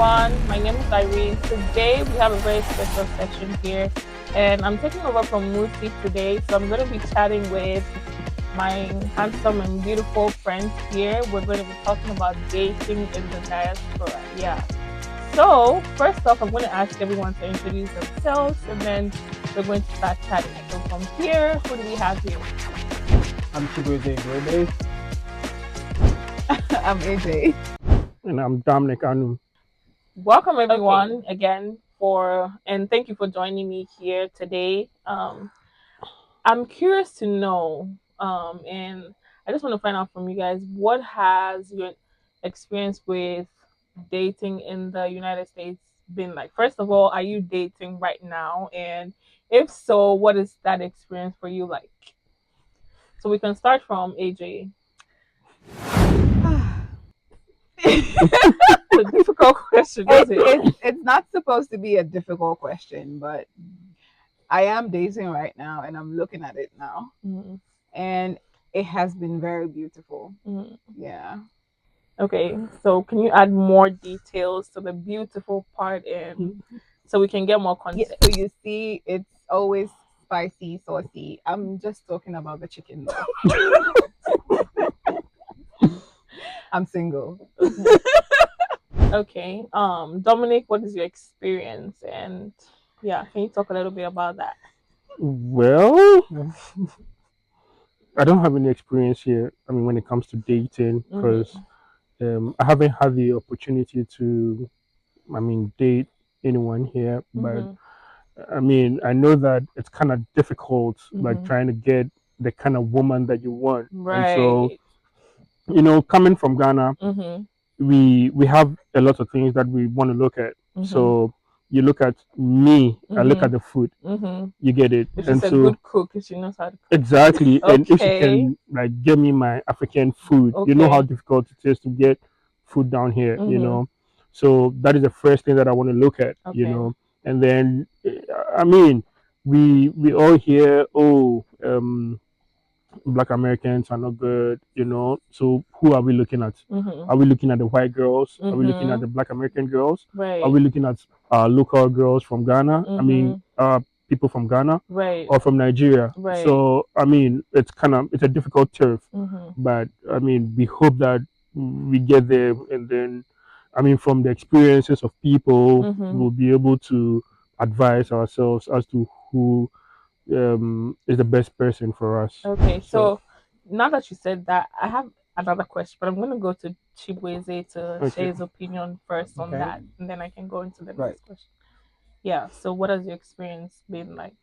everyone. My name is Irene. Today we have a very special section here, and I'm taking over from Musi today. So I'm going to be chatting with my handsome and beautiful friends here. We're going to be talking about dating in the diaspora. Yeah. So first off, I'm going to ask everyone to introduce themselves, and then we're going to start chatting. So from here, who do we have here? I'm Chibueze Grebe. I'm AJ. And I'm Dominic Anu. Welcome everyone again and thank you for joining me here today. I'm curious to know, and I just want to find out from you guys, what has your experience with dating in the United States been like? First of all, are you dating right now? And if so, what is that experience for you like? So we can start from AJ. It's a difficult question, isn't it? It's not supposed to be a difficult question, but I am dating right now and I'm looking at it now. Mm-hmm. And it has been very beautiful. Mm-hmm. Yeah. Okay, so can you add more details to the beautiful part and so we can get more context? So you see, it's always spicy, saucy. I'm just talking about the chicken though. I'm single. Okay. Dominic, what is your experience? And yeah, can you talk a little bit about that? Well, I don't have any experience here. I mean, when it comes to dating, because I haven't had the opportunity to, date anyone here. But I mean, I know that it's kind of difficult, like trying to get the kind of woman that you want. Right. And so, coming from Ghana, we have a lot of things that we want to look at. So you look at me, I look at the food. You get it. If she's a good cook, if she knows how to cook. Exactly. And if she can like get me my African food, you know how difficult it is to get food down here, So that is the first thing that I want to look at, And then I mean, we all hear, Black Americans are not good, So who are we looking at? Are we looking at the white girls? Are we looking at the Black American girls? Right. Are we looking at local girls from Ghana? I mean, people from Ghana, right, or from Nigeria. Right. So I mean, it's a difficult turf, but I mean, we hope that we get there, and then, I mean, from the experiences of people, we'll be able to advise ourselves as to who is the best person for us. Okay, so now that you said that, I have another question, but I'm going to go to Chibueze to share his opinion first on that, and then I can go into the next question. Yeah, so what has your experience been like?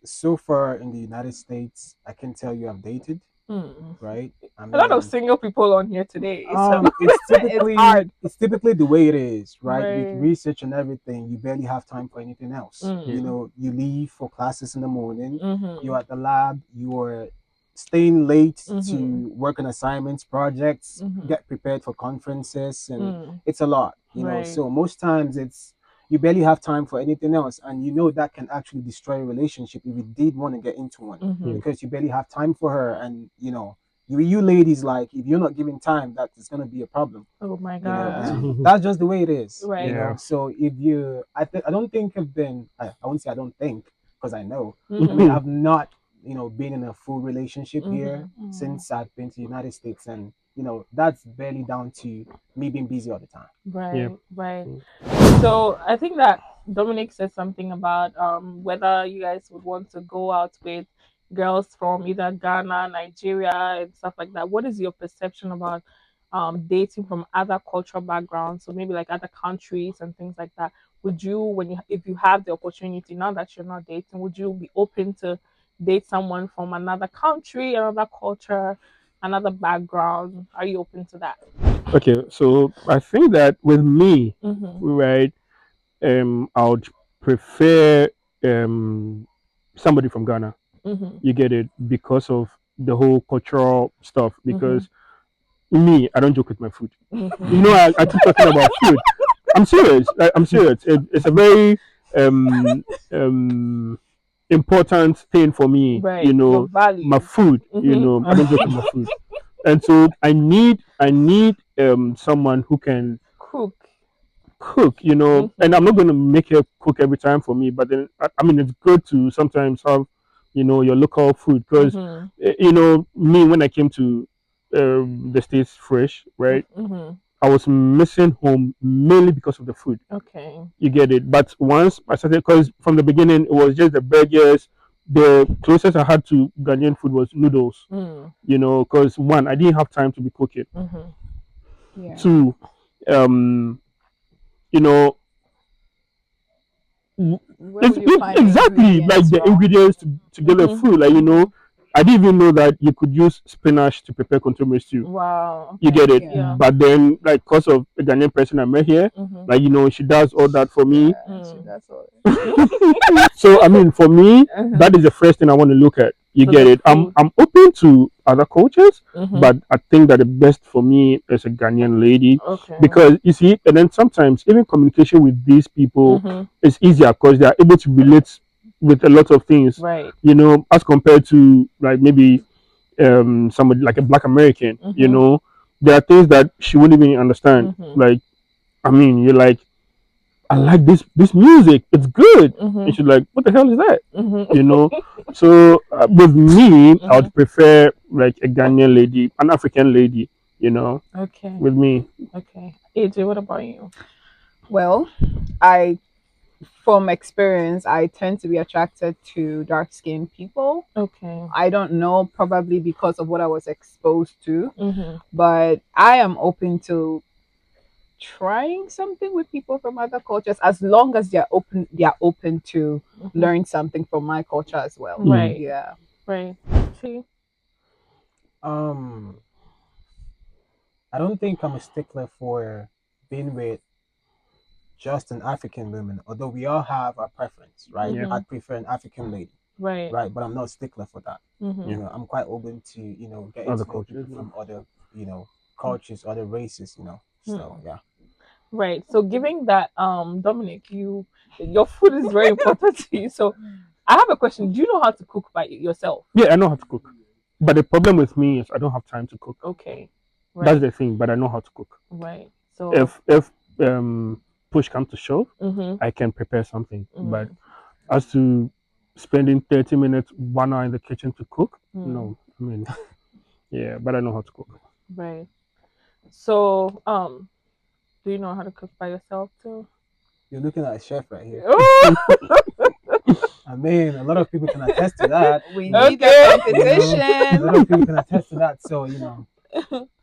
So far in the United States, I can tell you I've dated, right? I mean, a lot of single people on here today. So it's typically the way it is, right? With research and everything, you barely have time for anything else. You leave for classes in the morning, you're at the lab, you're staying late to work on assignments, projects, get prepared for conferences, and it's a lot, So most times you barely have time for anything else, and that can actually destroy a relationship if you did want to get into one, because you barely have time for her, and you ladies, like, if you're not giving time, that is going to be a problem. Oh my god. That's just the way it is, right? So if I don't think I've been, I won't say I don't think, because I know, I mean, I've not been in a full relationship here since I've been to the United States, and that's barely down to me being busy all the time. Right. So I think that Dominic said something about whether you guys would want to go out with girls from either Ghana, Nigeria, and stuff like that. What is your perception about dating from other cultural backgrounds, so maybe like other countries and things like that? Would you, if you have the opportunity, now that you're not dating, would you be open to date someone from another country, another culture, another background? Are you open to that? Okay, so I think that with me, right, I would prefer somebody from Ghana. You get it, because of the whole cultural stuff. Because me, I don't joke with my food. I keep talking about food. I'm serious. I'm serious. It's a very important thing for me. Right. My food. I don't joke with my food. And so I need someone who can cook. cook, you know, and I'm not going to make her cook every time for me, but then I mean it's good to sometimes have, you know, your local food because you know me when I came to the States fresh, right? I was missing home mainly because of the food. Okay. You get it. But once I started, because from the beginning it was just the burgers. The closest I had to Ghanaian food was noodles. You know, because one, I didn't have time to be cooking. Yeah. Two, you know, exactly like the ingredients to get the food. Like you know, I didn't even know that you could use spinach to prepare consomme stew. Wow. You get it. Yeah. But then, like, because of the Ghanaian person I met here, like you know, she does all that for me. She does all So I mean, for me, that is the first thing I want to look at. You get it. I'm open to other cultures, but I think that the best for me is a Ghanaian lady because you see, and then sometimes even communication with these people is easier because they are able to relate with a lot of things. Right. You know, as compared to like maybe somebody like a Black American. You know, there are things that she wouldn't even understand. Like, I mean, you're like, I like this music. It's good. And she's like, what the hell is that? You know. So with me, I would prefer like a Ghanaian lady, an African lady. You know. Okay. With me. Okay. AJ, what about you? Well, from experience, I tend to be attracted to dark-skinned people. Okay. I don't know, probably because of what I was exposed to, but I am open to trying something with people from other cultures as long as they're open to learn something from my culture as well. Right. Yeah. Right. See? I don't think I'm a stickler for being with just an African woman, although we all have our preference, right? I prefer an African lady. Right. Right. But I'm not a stickler for that. You know, I'm quite open to, you know, getting other to know cultures people from other, you know, cultures, other races, you know. So yeah. Right. So giving that, Dominic, your food is very important to you. So I have a question. Do you know how to cook by yourself? Yeah, I know how to cook. But the problem with me is I don't have time to cook. Okay. Right. That's the thing, but I know how to cook. Right. So if push comes to shove, I can prepare something. But as to spending 30 minutes, 1 hour in the kitchen to cook, no. I mean, yeah, but I know how to cook. Right. So, do you know how to cook by yourself too? You're looking at a chef right here. I mean, a lot of people can attest to that. We need a competition. You know, a lot of people can attest to that. So, you know,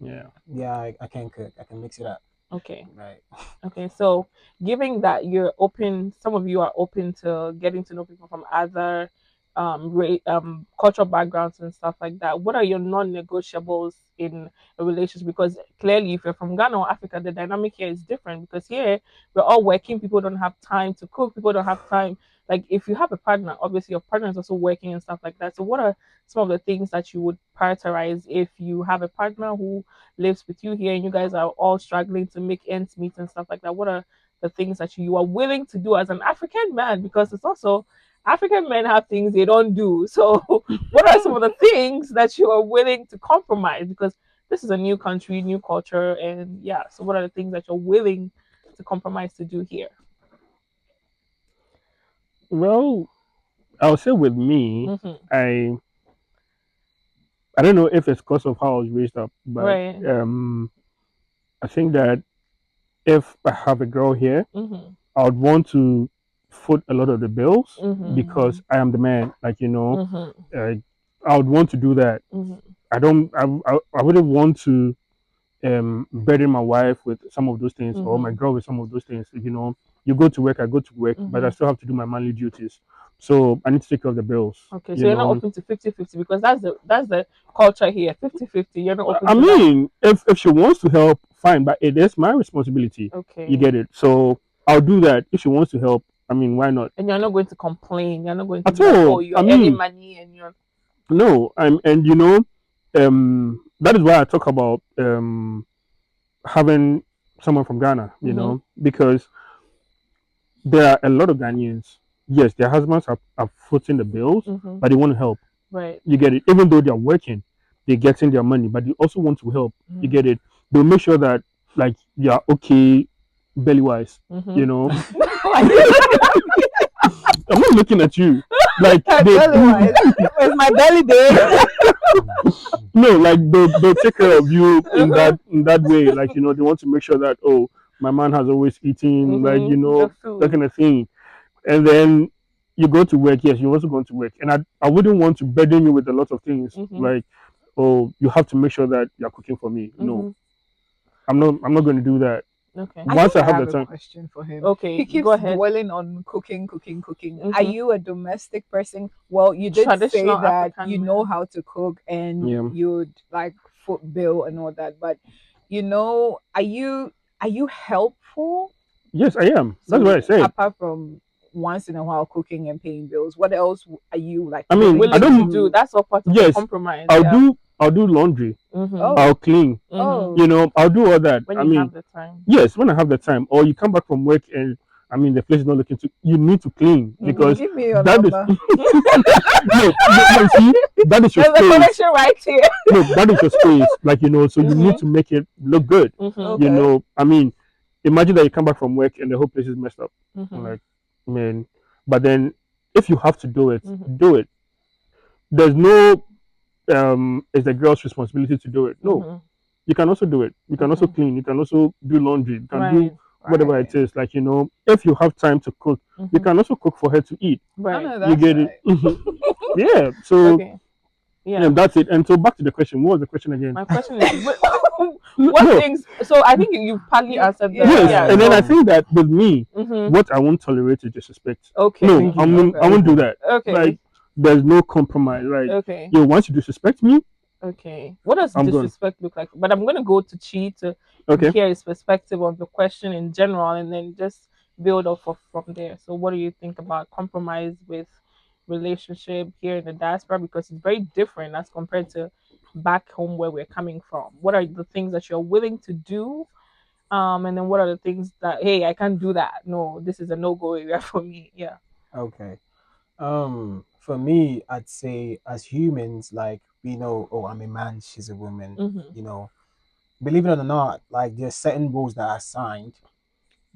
yeah, I can cook. I can mix it up. Okay. Right. Okay. So, given that you're open, some of you are open to getting to know people from other cultural backgrounds and stuff like that. What are your non-negotiables in a relationship? Because clearly, if you're from Ghana or Africa, the dynamic here is different. Because here we're all working. People don't have time to cook. People don't have time. Like if you have a partner, obviously your partner is also working and stuff like that. So what are some of the things that you would prioritize if you have a partner who lives with you here and you guys are all struggling to make ends meet and stuff like that? What are the things that you are willing to do as an African man? Because it's also African men have things they don't do. So what are some of the things that you are willing to compromise? Because this is a new country, new culture, and yeah. So what are the things that you're willing to compromise to do here? Well, I'll say with me, I don't know if it's because of how I was raised up, but I think that if I have a girl here, I would want to foot a lot of the bills because I am the man. Like you know, I would want to do that. I wouldn't want to burden my wife with some of those things or my girl with some of those things. You know, you go to work, I go to work, but I still have to do my manly duties. So I need to take care of the bills. Okay, so you're not open to 50-50 because that's the culture here. 50-50. You're not open I mean, if she wants to help, fine, but it is my responsibility. Okay. You get it. So I'll do that if she wants to help. I mean, why not? And you're not going to complain. You're not going to at all. Oh, you're earning money and you're no. And you know, that is why I talk about having someone from Ghana. You know, because there are a lot of Ghanaians. Yes, their husbands are footing the bills, but they want to help. Right. You get it. Even though they're working, they're getting their money, but they also want to help. You get it. They'll make sure that like you're okay belly wise. Mhm. You know, I'm not looking at you. Like where's my belly day? no, like they'll take care of you in that way. Like, you know, they want to make sure that, oh, my man has always eaten, like, you The know, food. that kind of thing. And then you go to work. Yes, you're also going to work, and I wouldn't want to burden you with a lot of things, like, oh, you have to make sure that you're cooking for me. No, I'm not going to do that. Okay. Once I have the a time. question for him. Okay, He keeps go ahead. dwelling on cooking. Mhm. Are you a domestic person? Well, you did say Traditional that African you know man. how to cook and Yeah. you'd like foot bill and all that, but you know, are you helpful? Yes, I am. That's what I said. Apart from once in a while cooking and paying bills, what else are you like? I mean, Willing I don't to do. That's all part of Yes, the compromise. I'll do laundry. Oh, I'll clean. oh, You know, I'll do all that. When I you mean, have the time. yes, when I have the time, or you come back from work and I mean the place is not looking to. You need to clean because give me your that is number. no, see, that is your There's a space. connection right here. No, that is your space. Like, you know, so you need to make it look good. Okay. You know, I mean, imagine that you come back from work and the whole place is messed up. Mhm. Like, man, but then if you have to do it, Mhm. do it. There's no it's the girl's responsibility to do it. No, Mhm. you can also do it. You can also clean. You can also do laundry. You can do Right. whatever it is. Like, you know, if you have time to cook, you Mhm. can also cook for her to eat. Right. Oh, no, You that's get right. it? Yeah. So Okay. yeah, Yeah. that's it. And so back to the question. What was the question again? My question is, what No. things? So I think you partly answered that. Yes, Yeah. and then I think that with me, Mhm. what I won't tolerate is disrespect. Okay. No, Thank I you. won't. I won't do that. Okay. Like, there's no compromise. Like, Okay. yo, once you disrespect me, Okay. What does I'm gone. disrespect look like? But I'm gonna go to Chi to okay. hear his perspective on the question in general, and then just build off from there. So, what do you think about compromise with relationship here in the diaspora? Because it's very different as compared to back home where we're coming from. What are the things that you're willing to do? And then what are the things that, hey, I can't do that. No, this is a no-go area for me. Yeah. Okay. For me, I'd say as humans, like we know, oh, I'm a man, she's a woman. Mm-hmm. You know, believe it or not, like there's certain rules that are assigned.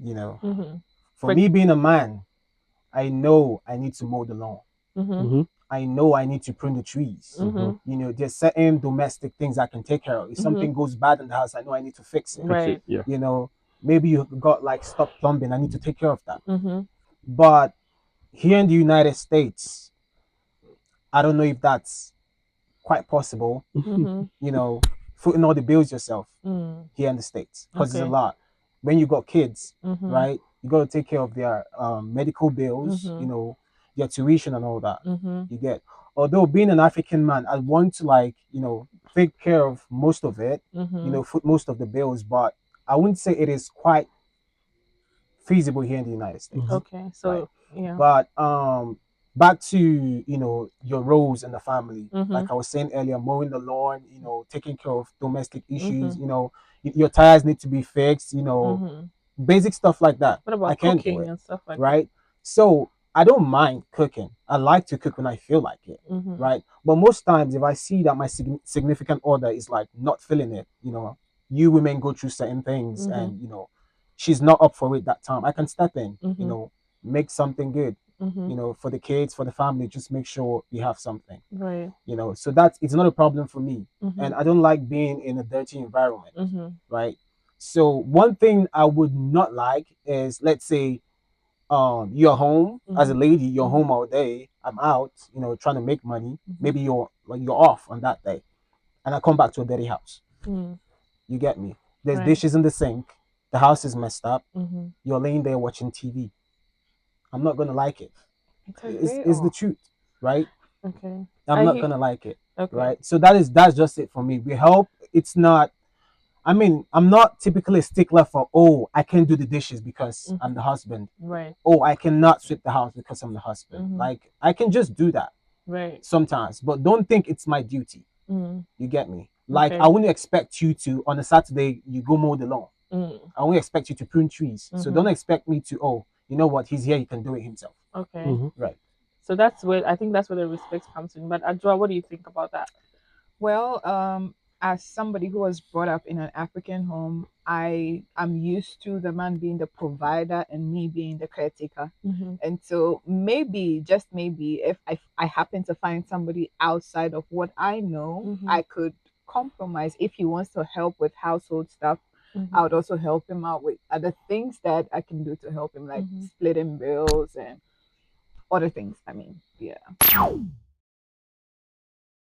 You know, Mm-hmm. for me being a man, I know I need to mow the lawn. Mm-hmm. I know I need to prune the trees. Mm-hmm. You know, there's certain domestic things I can take care of. If something goes bad in the house, I know I need to fix it. Right. Yeah. You know, maybe you got like stop plumbing, I need to take care of that. Mm-hmm. But here in the United States, I don't know if that's quite possible. Mm-hmm. You know, footing all the bills yourself Mm. here in the States because it's Okay. a lot. When you got kids, Mm-hmm. right? You got to take care of their medical bills. Mhm. You know, their tuition and all that. Mm-hmm. You get. Although being an African man, I want to like take care of most of it. Mm-hmm. Foot most of the bills, but I wouldn't say it is quite feasible here in the United States. Okay. So Right. yeah. But back to your roles in the family. Mhm. Like I was saying earlier, mowing the lawn, taking care of domestic issues. Mhm. Your tires need to be fixed. Mhm. Basic stuff like that. What about I can't do cooking it, and stuff like right? So I don't mind cooking. I like to cook when I feel like it, that? Mm-hmm. right? But most times, if I see that my significant other is like not feeling it, you women go through certain things, Mhm. and she's not up for it that time. I can step in, Mhm. make something good, Mm-hmm. for the kids, for the family. Just make sure we have something, Right. So that it's not a problem for me, Mm-hmm. and I don't like being in a dirty environment, Mm-hmm. right? So one thing I would not like is, let's say, you're home as a lady, you're home all day, I'm out, trying to make money. Maybe you're off on that day, and I come back to a dirty house. Mm. You get me? There's Right. dishes in the sink, the house is messed up, Mm-hmm. you're laying there watching TV. I'm not gonna like it. It's It's the truth, right? okay. I'm not gonna like it, Okay. right? So that's just it for me. We help. It's not. I mean, I'm not typically a stickler for, oh, I can't do the dishes because I'm the husband. Right. Oh, I cannot sweep the house because I'm the husband. Mhm. Like, I can just do that Right. sometimes, but don't think it's my duty. Mm. You get me? Like, Okay. I wouldn't expect you to, on a Saturday, you go mow the lawn. Mm. I won't expect you to prune trees. So Mhm. don't expect me to, oh, you know what, he's here, he can do it himself. Okay. Mhm. Right. So that's where I think that's where the respect comes in. But Adjoa, what do you think about that? Well, as somebody who was brought up in an African home, I'm used to the man being the provider and me being the caretaker. And so maybe, just maybe, if I happen to find somebody outside of what I know, I could compromise. If he wants to help with household stuff, I would also help him out with other things that I can do to help him, like splitting bills and other things. I mean, yeah.